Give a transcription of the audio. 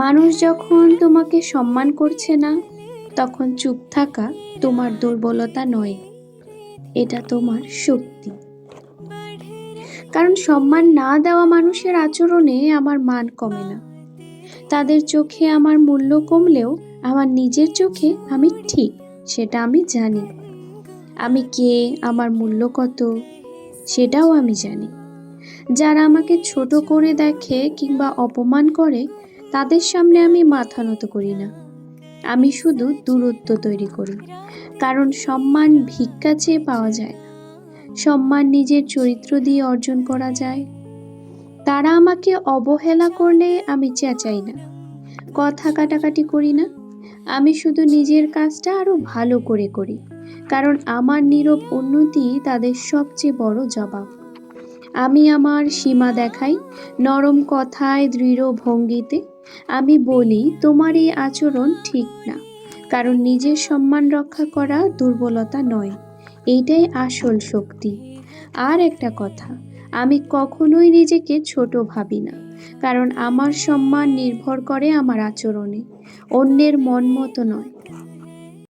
মানুষ যখন তোমাকে সম্মান করছে না, তখন চুপ থাকা তোমার দুর্বলতা নয়, এটা তোমার শক্তি। কারণ সম্মান না দেওয়া মানুষের আচরণে আমার মান কমে না। তাদের চোখে আমার মূল্য কমলেও আমার নিজের চোখে আমি ঠিক, সেটা আমি জানি। আমি কে, আমার মূল্য কত, সেটাও আমি জানি। যারা আমাকে ছোট করে দেখে কিংবা অপমান করে, তাদের সামনে আমি মাথা নত করি না। আমি শুধু দূরত্ব তৈরি করি। কারণ সম্মান ভিক্ষা চেয়ে পাওয়া যায় না, সম্মান নিজের চরিত্র দিয়ে অর্জন করা যায়। তারা আমাকে অবহেলা করলে আমি চেঁচাই না, কথা কাটাকাটি করি না। আমি শুধু নিজের কাজটা আরো ভালো করে করি। কারণ আমার নীরব উন্নতি তাদের সবচেয়ে বড় জবাব। আমি আমার সীমা দেখাই, নরম কথায়, দৃঢ় ভঙ্গিতে। আমি বলি, তোমার এই আচরণ ঠিক না। কারণ নিজের সম্মান রক্ষা করা দুর্বলতা নয়, এইটাই আসল শক্তি। আর একটা কথা, আমি কখনোই নিজেকে ছোট ভাবি না। কারণ আমার সম্মান নির্ভর করে আমার আচরণে, অন্যের মন মতো নয়।